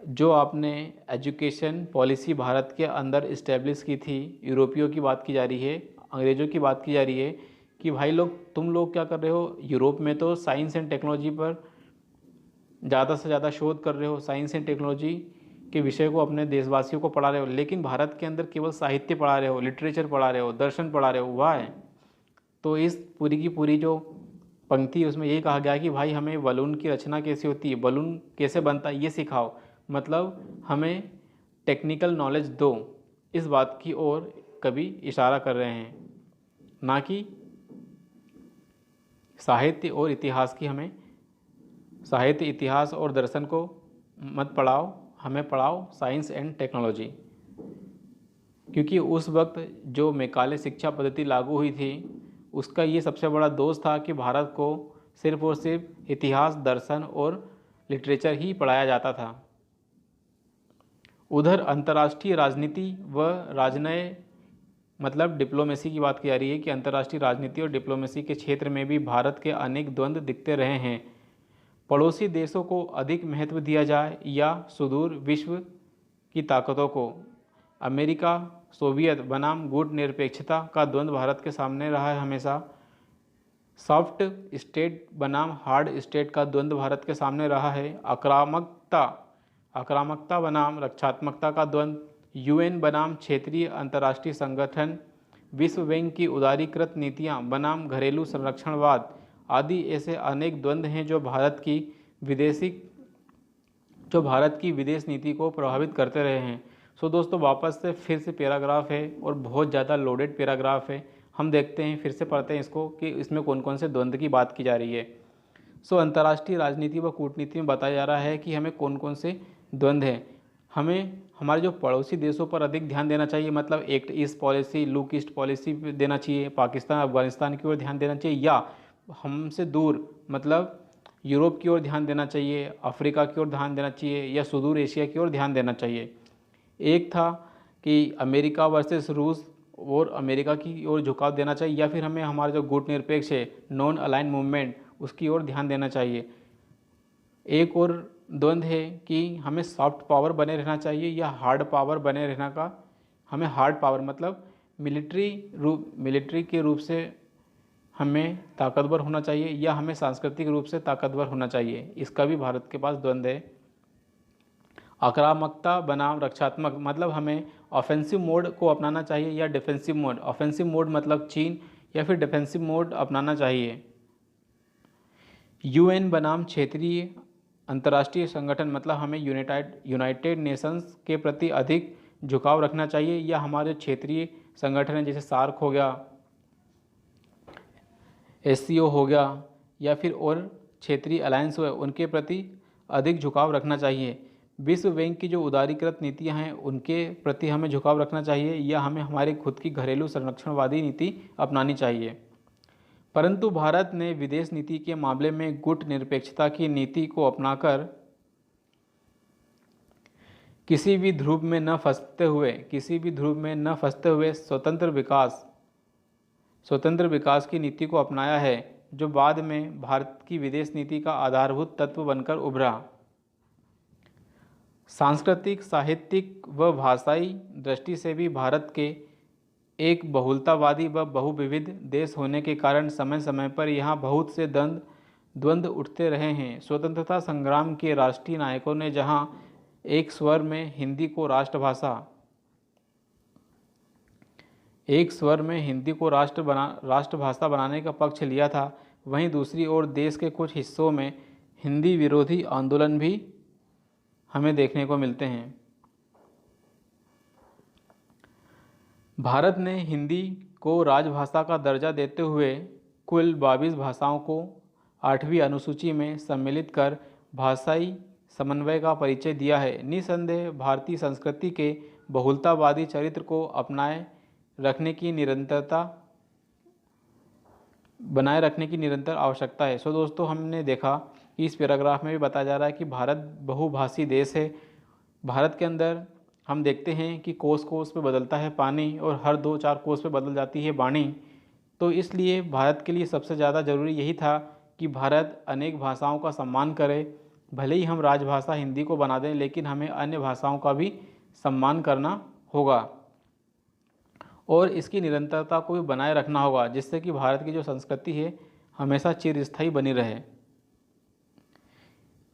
जो आपने एजुकेशन पॉलिसी भारत के अंदर इस्टेब्लिश की थी, यूरोपियों की बात की जा रही है, अंग्रेज़ों की बात की जा रही है कि भाई तुम लोग क्या कर रहे हो, यूरोप में तो साइंस एंड टेक्नोलॉजी पर ज़्यादा से ज़्यादा शोध कर रहे हो, साइंस एंड टेक्नोलॉजी के विषय को अपने देशवासियों को पढ़ा रहे हो, लेकिन भारत के अंदर केवल साहित्य पढ़ा रहे हो, लिटरेचर पढ़ा रहे हो, दर्शन पढ़ा रहे हो। वाह! तो इस पूरी की पूरी जो पंक्ति है उसमें यही कहा गया कि भाई हमें बलून की रचना कैसे होती है, बलून कैसे बनता है, ये सिखाओ। मतलब हमें टेक्निकल नॉलेज दो, इस बात की ओर कवि इशारा कर रहे हैं, ना कि साहित्य और इतिहास की। हमें साहित्य, इतिहास और दर्शन को मत पढ़ाओ, हमें पढ़ाओ साइंस एंड टेक्नोलॉजी। क्योंकि उस वक्त जो मैकाले शिक्षा पद्धति लागू हुई थी, उसका ये सबसे बड़ा दोष था कि भारत को सिर्फ और सिर्फ इतिहास, दर्शन और लिटरेचर ही पढ़ाया जाता था। उधर अंतर्राष्ट्रीय राजनीति व राजनय, मतलब डिप्लोमेसी की बात की जा रही है कि अंतर्राष्ट्रीय राजनीति और डिप्लोमेसी के क्षेत्र में भी भारत के अनेक द्वंद्व दिखते रहे हैं। पड़ोसी देशों को अधिक महत्व दिया जाए या सुदूर विश्व की ताकतों को। अमेरिका सोवियत बनाम गुट निरपेक्षता का द्वंद्व भारत के सामने रहा है हमेशा। सॉफ्ट स्टेट बनाम हार्ड स्टेट का द्वंद्व भारत के सामने रहा है। आक्रामकता बनाम रक्षात्मकता का द्वंद्व, यूएन बनाम क्षेत्रीय अंतर्राष्ट्रीय संगठन, विश्व बैंक की उदारीकृत नीतियां बनाम घरेलू संरक्षणवाद आदि ऐसे अनेक द्वंद्व हैं जो भारत की विदेश नीति को प्रभावित करते रहे हैं। सो दोस्तों, वापस से फिर से पैराग्राफ है और बहुत ज़्यादा लोडेड पैराग्राफ है। हम देखते हैं, फिर से पढ़ते हैं इसको कि इसमें कौन कौन से द्वंद्व की बात की जा रही है। सो अंतर्राष्ट्रीय राजनीति व कूटनीति में बताया जा रहा है कि हमें कौन कौन से द्वंद्व हैं। हमें हमारे जो पड़ोसी देशों पर अधिक ध्यान देना चाहिए, मतलब act east policy, look east policy देना चाहिए, पाकिस्तान अफगानिस्तान की ओर ध्यान देना चाहिए, या हमसे दूर मतलब यूरोप की ओर ध्यान देना चाहिए, अफ्रीका की ओर ध्यान देना चाहिए, या सुदूर एशिया की ओर ध्यान देना चाहिए। एक था कि अमेरिका वर्सेस रूस और अमेरिका की ओर झुकाव देना चाहिए, या फिर हमें हमारा जो गुटनिरपेक्ष है नॉन अलाइन मूवमेंट उसकी ओर ध्यान देना चाहिए। एक और द्वंद्व है कि हमें सॉफ्ट पावर बने रहना चाहिए या हार्ड पावर बने रहना का, हमें हार्ड पावर मतलब मिलिट्री के रूप से हमें ताकतवर होना चाहिए या हमें सांस्कृतिक रूप से ताकतवर होना चाहिए। इसका भी भारत के पास द्वंद्व है। आक्रामकता बनाम रक्षात्मक मतलब हमें ऑफेंसिव मोड को अपनाना चाहिए या डिफेंसिव मोड। ऑफेंसिव मोड मतलब चीन, या फिर डिफेंसिव मोड अपनाना चाहिए। यूएन बनाम क्षेत्रीय अंतर्राष्ट्रीय संगठन मतलब हमें यूनाइटेड नेशंस के प्रति अधिक झुकाव रखना चाहिए, या हमारे क्षेत्रीय संगठन है जैसे सार्क हो गया, एससीओ हो गया, या फिर और क्षेत्रीय अलायंस हुए उनके प्रति अधिक झुकाव रखना चाहिए। विश्व बैंक की जो उदारीकृत नीतियां हैं उनके प्रति हमें झुकाव रखना चाहिए, या हमें हमारी खुद की घरेलू संरक्षणवादी नीति अपनानी चाहिए। परंतु भारत ने विदेश नीति के मामले में गुट निरपेक्षता की नीति को अपनाकर किसी भी ध्रुव में न फंसते हुए स्वतंत्र विकास की नीति को अपनाया है, जो बाद में भारत की विदेश नीति का आधारभूत तत्व बनकर उभरा। सांस्कृतिक, साहित्यिक व भाषाई दृष्टि से भी भारत के एक बहुलतावादी व बहुविविध देश होने के कारण समय समय पर यहाँ बहुत से द्वंद्व उठते रहे हैं। स्वतंत्रता संग्राम के राष्ट्रीय नायकों ने जहाँ एक स्वर में हिंदी को राष्ट्रभाषा बनाने का पक्ष लिया था, वहीं दूसरी ओर देश के कुछ हिस्सों में हिंदी विरोधी आंदोलन भी हमें देखने को मिलते हैं। भारत ने हिंदी को राजभाषा का दर्जा देते हुए कुल 22 भाषाओं को 8वीं अनुसूची में सम्मिलित कर भाषाई समन्वय का परिचय दिया है। निसंदेह भारतीय संस्कृति के बहुलतावादी चरित्र को बनाए रखने की निरंतर आवश्यकता है। दोस्तों, हमने देखा कि इस पैराग्राफ में भी बताया जा रहा है कि भारत बहुभाषी देश है। भारत के अंदर हम देखते हैं कि कोस पे बदलता है पानी और हर 2-4 कोस पे बदल जाती है वाणी। तो इसलिए भारत के लिए सबसे ज़्यादा ज़रूरी यही था कि भारत अनेक भाषाओं का सम्मान करे। भले ही हम राजभाषा हिंदी को बना दें, लेकिन हमें अन्य भाषाओं का भी सम्मान करना होगा और इसकी निरंतरता को भी बनाए रखना होगा, जिससे कि भारत की जो संस्कृति है हमेशा चिरस्थायी बनी रहे।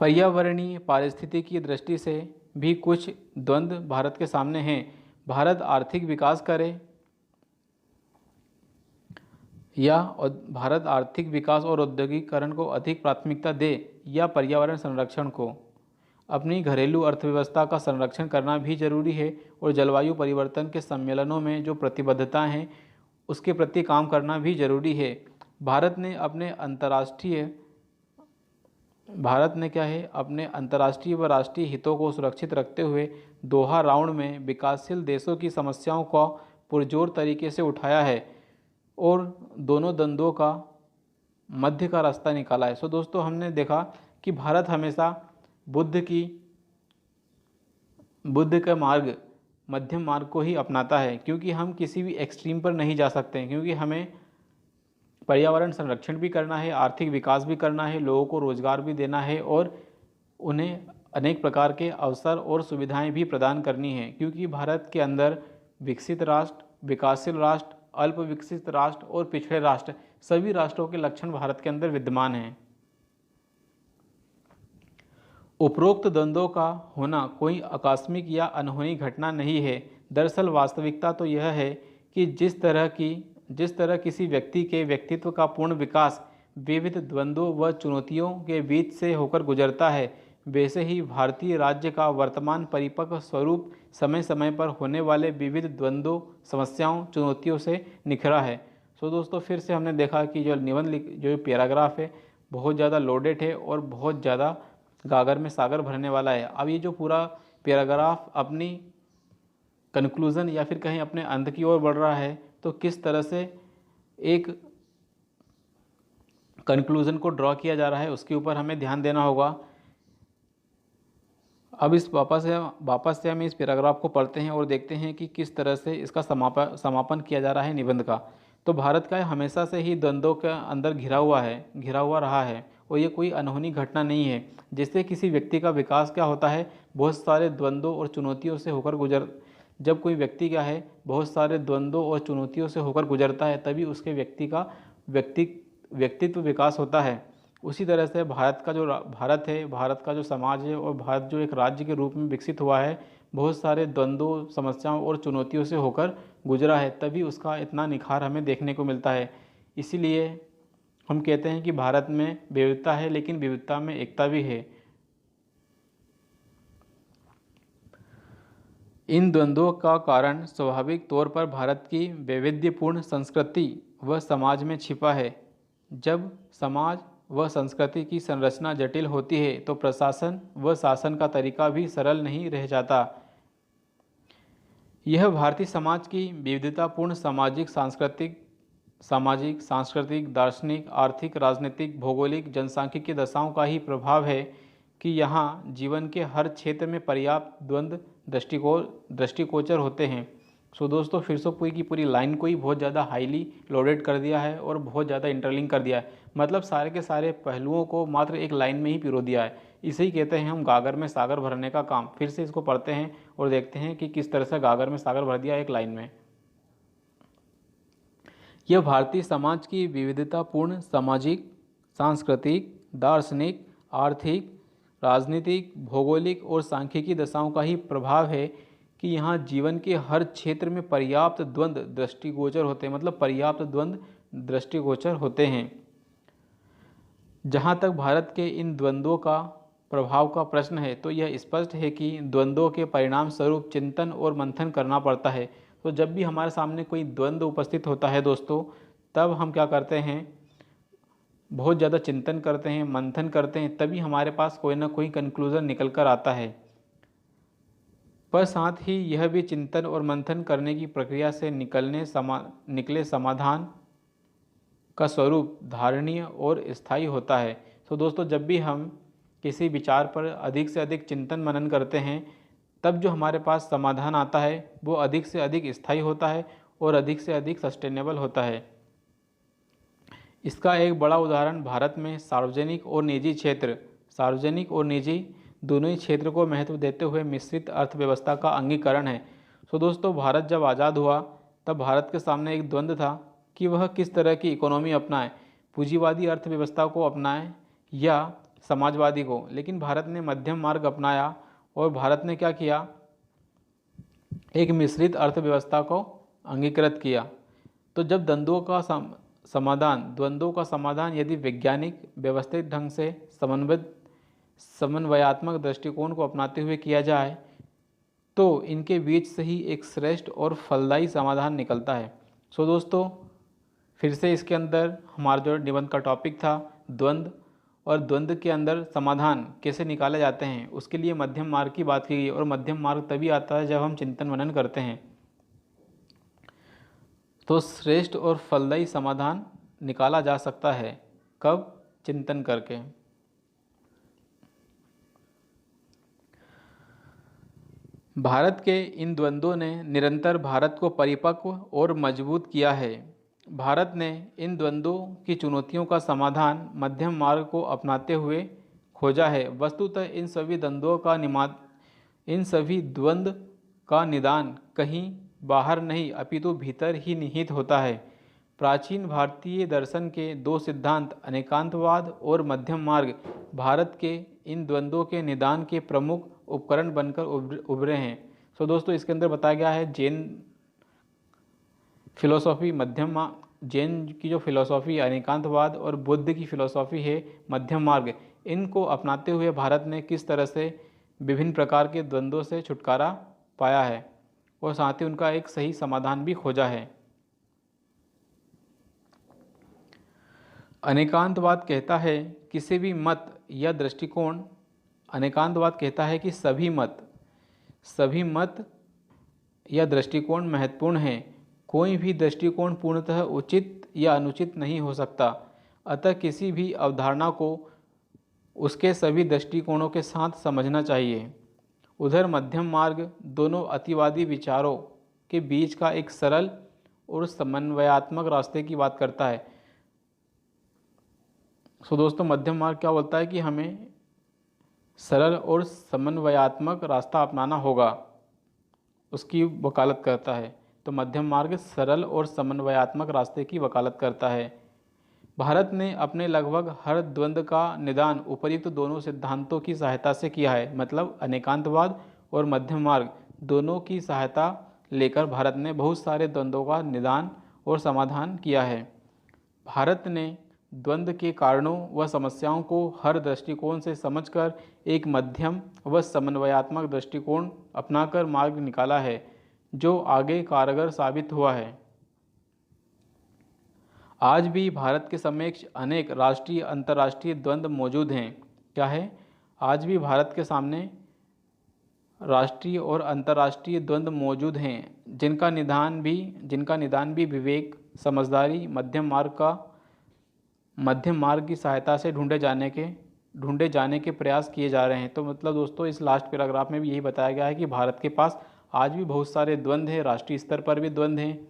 पर्यावरणीय पारिस्थितिकी दृष्टि से भी कुछ द्वंद्व भारत के सामने हैं। भारत आर्थिक विकास और औद्योगिकीकरण को अधिक प्राथमिकता दे या पर्यावरण संरक्षण को। अपनी घरेलू अर्थव्यवस्था का संरक्षण करना भी जरूरी है और जलवायु परिवर्तन के सम्मेलनों में जो प्रतिबद्धताएं हैं उसके प्रति काम करना भी जरूरी है। भारत ने अपने अंतर्राष्ट्रीय व राष्ट्रीय हितों को सुरक्षित रखते हुए दोहा राउंड में विकासशील देशों की समस्याओं को पुरजोर तरीके से उठाया है और दोनों द्वंद्वों का मध्य का रास्ता निकाला है। दोस्तों, हमने देखा कि भारत हमेशा बुद्ध का मध्यम मार्ग को ही अपनाता है, क्योंकि हम किसी भी एक्सट्रीम पर नहीं जा सकते, क्योंकि हमें पर्यावरण संरक्षण भी करना है, आर्थिक विकास भी करना है, लोगों को रोजगार भी देना है और उन्हें अनेक प्रकार के अवसर और सुविधाएं भी प्रदान करनी है। क्योंकि भारत के अंदर विकसित राष्ट्र, विकासशील राष्ट्र, अल्प विकसित राष्ट्र और पिछड़े राष्ट्र सभी राष्ट्रों के लक्षण भारत के अंदर विद्यमान हैं। उपरोक्त द्वंद्वों का होना कोई आकस्मिक या अनहोनी घटना नहीं है। दरअसल वास्तविकता तो यह है कि जिस तरह किसी व्यक्ति के व्यक्तित्व का पूर्ण विकास विविध द्वंद्वों व चुनौतियों के बीच से होकर गुजरता है, वैसे ही भारतीय राज्य का वर्तमान परिपक्व स्वरूप समय समय पर होने वाले विविध द्वंद्वों, समस्याओं, चुनौतियों से निखरा है। दोस्तों, फिर से हमने देखा कि जो पैराग्राफ है बहुत ज़्यादा लोडेड है और बहुत ज़्यादा गागर में सागर भरने वाला है। अब ये जो पूरा पैराग्राफ अपनी कंक्लूज़न या फिर कहीं अपने अंत की ओर बढ़ रहा है, तो किस तरह से एक कंक्लूज़न को ड्रॉ किया जा रहा है उसके ऊपर हमें ध्यान देना होगा। अब इस वापस से हम इस पैराग्राफ को पढ़ते हैं और देखते हैं कि किस तरह से इसका समापन किया जा रहा है निबंध का। तो भारत का हमेशा से ही द्वंद्वों के अंदर घिरा हुआ रहा है और ये कोई अनहोनी घटना नहीं है। जिससे किसी व्यक्ति का विकास क्या होता है, बहुत सारे द्वंद्वों और चुनौतियों से होकर जब कोई व्यक्ति क्या है बहुत सारे द्वंद्वों और चुनौतियों से होकर गुजरता है, तभी उसके व्यक्ति का व्यक्तित्व विकास होता है। उसी तरह से भारत का जो समाज है और भारत जो एक राज्य के रूप में विकसित हुआ है, बहुत सारे द्वंद्वों, समस्याओं और चुनौतियों से होकर गुजरा है, तभी उसका इतना निखार हमें देखने को मिलता है। इसीलिए हम कहते हैं कि भारत में विविधता है लेकिन विविधता में एकता भी है। इन द्वंद्वों का कारण स्वाभाविक तौर पर भारत की वैविध्यपूर्ण संस्कृति व समाज में छिपा है। जब समाज व संस्कृति की संरचना जटिल होती है तो प्रशासन व शासन का तरीका भी सरल नहीं रह जाता। यह भारतीय समाज की विविधतापूर्ण सामाजिक, दार्शनिक, आर्थिक, राजनीतिक, भौगोलिक, जनसांख्यिकीय दशाओं का ही प्रभाव है कि यहाँ जीवन के हर क्षेत्र में पर्याप्त द्वंद्व दृष्टिगोचर होते हैं। सो दोस्तों, फिर से पूरी की पूरी लाइन को ही बहुत ज़्यादा हाईली लोडेड कर दिया है और बहुत ज़्यादा इंटरलिंक कर दिया है। मतलब सारे के सारे पहलुओं को मात्र एक लाइन में ही पिरो दिया है। इसे ही कहते हैं हम गागर में सागर भरने का काम। फिर से इसको पढ़ते हैं और देखते हैं कि किस तरह से गागर में सागर भर दिया एक लाइन में। यह भारतीय समाज की विविधतापूर्ण सामाजिक, सांस्कृतिक, दार्शनिक, आर्थिक, राजनीतिक, भौगोलिक और सांख्यिकी दशाओं का ही प्रभाव है कि यहाँ जीवन के हर क्षेत्र में पर्याप्त द्वंद्व दृष्टिगोचर होते हैं। मतलब पर्याप्त द्वंद्व दृष्टिगोचर होते हैं। जहाँ तक भारत के इन द्वंद्वों का प्रभाव का प्रश्न है तो यह स्पष्ट है कि द्वंद्वों के परिणाम स्वरूप चिंतन और मंथन करना पड़ता है। तो जब भी हमारे सामने कोई द्वंद्व उपस्थित होता है दोस्तों, तब हम क्या करते हैं, बहुत ज़्यादा चिंतन करते हैं, मंथन करते हैं, तभी हमारे पास कोई ना कोई कंक्लूज़न निकल कर आता है। पर साथ ही यह भी चिंतन और मंथन करने की प्रक्रिया से निकले समाधान का स्वरूप धारणीय और स्थायी होता है। तो दोस्तों, जब भी हम किसी विचार पर अधिक से अधिक चिंतन मनन करते हैं, तब जो हमारे पास समाधान आता है वो अधिक से अधिक स्थायी होता है और अधिक से अधिक सस्टेनेबल होता है। इसका एक बड़ा उदाहरण भारत में सार्वजनिक और निजी दोनों ही क्षेत्र को महत्व देते हुए मिश्रित अर्थव्यवस्था का अंगीकरण है। तो दोस्तों, भारत जब आज़ाद हुआ तब भारत के सामने एक द्वंद्व था कि वह किस तरह की इकोनॉमी अपनाए, पूंजीवादी अर्थव्यवस्था को अपनाए या समाजवादी को। लेकिन भारत ने मध्यम मार्ग अपनाया और भारत ने क्या किया, एक मिश्रित अर्थव्यवस्था को अंगीकृत किया। तो जब द्वंद्वों का समाधान यदि वैज्ञानिक व्यवस्थित ढंग से समन्वयात्मक दृष्टिकोण को अपनाते हुए किया जाए तो इनके बीच से ही एक श्रेष्ठ और फलदायी समाधान निकलता है। सो दोस्तों, फिर से इसके अंदर हमारा जो निबंध का टॉपिक था द्वंद्व, और द्वंद्व के अंदर समाधान कैसे निकाले जाते हैं उसके लिए मध्यम मार्ग की बात की गई। और मध्यम मार्ग तभी आता है जब हम चिंतन मनन करते हैं। तो श्रेष्ठ और फलदायी समाधान निकाला जा सकता है कब? चिंतन करके। भारत के इन द्वंद्वों ने निरंतर भारत को परिपक्व और मजबूत किया है। भारत ने इन द्वंद्वों की चुनौतियों का समाधान मध्यम मार्ग को अपनाते हुए खोजा है। वस्तुतः इन सभी द्वंद्व का निदान कहीं बाहर नहीं अपितु भीतर ही निहित होता है। प्राचीन भारतीय दर्शन के दो सिद्धांत अनेकांतवाद और मध्यम मार्ग भारत के इन द्वंद्वों के निदान के प्रमुख उपकरण बनकर उभरे हैं। सो दोस्तों, इसके अंदर बताया गया है जैन की जो फिलॉसॉफी अनेकांतवाद और बुद्ध की फिलॉसॉफी है मध्यम मार्ग, इनको अपनाते हुए भारत ने किस तरह से विभिन्न प्रकार के द्वंद्वों से छुटकारा पाया है और साथ ही उनका एक सही समाधान भी खोजा है। अनेकांतवाद कहता है किसी भी मत या दृष्टिकोण अनेकांतवाद कहता है कि सभी मत या दृष्टिकोण महत्वपूर्ण हैं। कोई भी दृष्टिकोण पूर्णतः उचित या अनुचित नहीं हो सकता। अतः किसी भी अवधारणा को उसके सभी दृष्टिकोणों के साथ समझना चाहिए। उधर मध्यम मार्ग दोनों अतिवादी विचारों के बीच का एक सरल और समन्वयात्मक रास्ते की बात करता है। सो दोस्तों, मध्यम मार्ग क्या बोलता है कि हमें सरल और समन्वयात्मक रास्ता अपनाना होगा, उसकी वकालत करता है। तो मध्यम मार्ग सरल और समन्वयात्मक रास्ते की वकालत करता है। भारत ने अपने लगभग हर द्वंद्व का निदान उपर्युक्त दोनों सिद्धांतों की सहायता से किया है। मतलब अनेकांतवाद और मध्यम मार्ग दोनों की सहायता लेकर भारत ने बहुत सारे द्वंद्वों का निदान और समाधान किया है। भारत ने द्वंद्व के कारणों व समस्याओं को हर दृष्टिकोण से समझकर एक मध्यम व समन्वयात्मक दृष्टिकोण अपनाकर मार्ग निकाला है, जो आगे कारगर साबित हुआ है। आज भी भारत के समक्ष अनेक राष्ट्रीय अंतर्राष्ट्रीय द्वंद्व मौजूद हैं। क्या है? आज भी भारत के सामने राष्ट्रीय और अंतर्राष्ट्रीय द्वंद्व मौजूद हैं, जिनका निदान भी विवेक, समझदारी, मध्यम मार्ग की सहायता से ढूंढे जाने के प्रयास किए जा रहे हैं। तो मतलब दोस्तों, इस लास्ट पैराग्राफ में भी यही बताया गया है कि भारत के पास आज भी बहुत सारे द्वंद्व हैं, राष्ट्रीय स्तर पर भी द्वंद्व हैं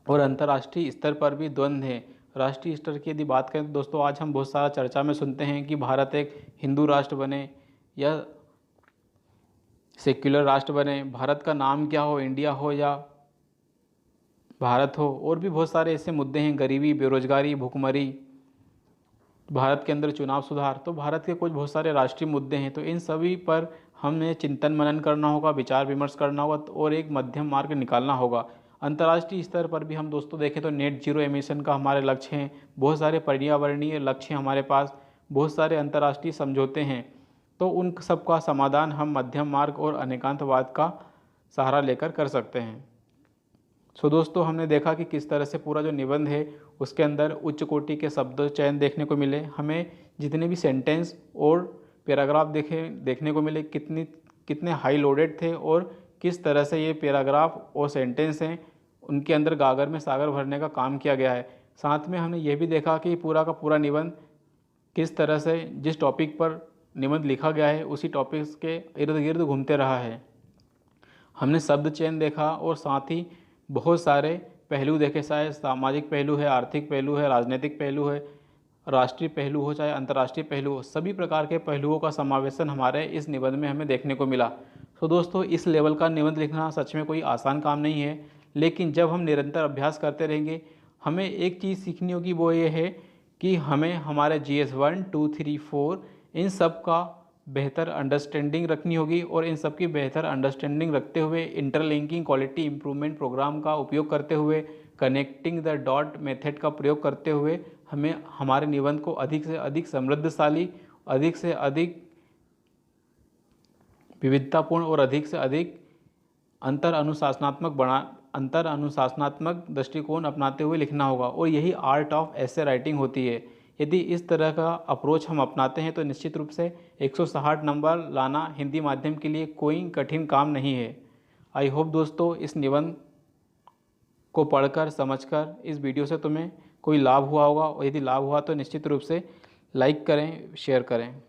और अंतर्राष्ट्रीय स्तर पर भी द्वंद्व हैं। राष्ट्रीय स्तर की यदि बात करें तो दोस्तों, आज हम बहुत सारा चर्चा में सुनते हैं कि भारत एक हिंदू राष्ट्र बने या सेक्युलर राष्ट्र बने, भारत का नाम क्या हो, इंडिया हो या भारत हो। और भी बहुत सारे ऐसे मुद्दे हैं, गरीबी, बेरोजगारी, भुखमरी, भारत के अंदर चुनाव सुधार। तो भारत के कुछ बहुत सारे राष्ट्रीय मुद्दे हैं। तो इन सभी पर हमें चिंतन मनन करना होगा, विचार विमर्श करना होगा और एक मध्यम मार्ग निकालना होगा। अंतर्राष्ट्रीय स्तर पर भी हम दोस्तों देखें तो नेट जीरो एमिशन का हमारे लक्ष्य हैं, बहुत सारे पर्यावरणीय लक्ष्य हैं हमारे पास, बहुत सारे अंतर्राष्ट्रीय समझौते हैं। तो उन सब का समाधान हम मध्यम मार्ग और अनेकांतवाद का सहारा लेकर कर सकते हैं। सो दोस्तों, हमने देखा कि किस तरह से पूरा जो निबंध है उसके अंदर उच्च कोटि के शब्द चयन देखने को मिले, हमें जितने भी सेंटेंस और पैराग्राफ देखने को मिले कितने हाई लोडेड थे और किस तरह से ये पैराग्राफ और सेंटेंस हैं उनके अंदर गागर में सागर भरने का काम किया गया है। साथ में हमने ये भी देखा कि पूरा का पूरा निबंध किस तरह से जिस टॉपिक पर निबंध लिखा गया है उसी टॉपिक्स के इर्द गिर्द घूमते रहा है। हमने शब्द चयन देखा और साथ ही बहुत सारे पहलू देखे, चाहे सामाजिक पहलू है, आर्थिक पहलू है, राजनीतिक पहलू है, राष्ट्रीय पहलू हो चाहे अंतर्राष्ट्रीय पहलू हो, सभी प्रकार के पहलुओं का समावेशन हमारे इस निबंध में हमें देखने को मिला। तो दोस्तों, इस लेवल का निबंध लिखना सच में कोई आसान काम नहीं है, लेकिन जब हम निरंतर अभ्यास करते रहेंगे हमें एक चीज़ सीखनी होगी, वो ये है कि हमें हमारे GS 1, 2, 3, 4 इन सब का बेहतर अंडरस्टैंडिंग रखनी होगी और इन सब की बेहतर अंडरस्टैंडिंग रखते हुए इंटरलिंकिंग क्वालिटी इंप्रूवमेंट प्रोग्राम का उपयोग करते हुए, कनेक्टिंग द डॉट मेथड का प्रयोग करते हुए हमें हमारे निबंध को अधिक से अधिक समृद्धशाली, अधिक से अधिक विविधतापूर्ण और अधिक से अधिक अंतर अनुशासनात्मक दृष्टिकोण अपनाते हुए लिखना होगा। और यही आर्ट ऑफ ऐसे राइटिंग होती है। यदि इस तरह का अप्रोच हम अपनाते हैं तो निश्चित रूप से 160 नंबर लाना हिंदी माध्यम के लिए कोई कठिन काम नहीं है। आई होप दोस्तों, इस निबंध को पढ़कर समझकर इस वीडियो से तुम्हें कोई लाभ हुआ होगा और यदि लाभ हुआ तो निश्चित रूप से लाइक करें, शेयर करें।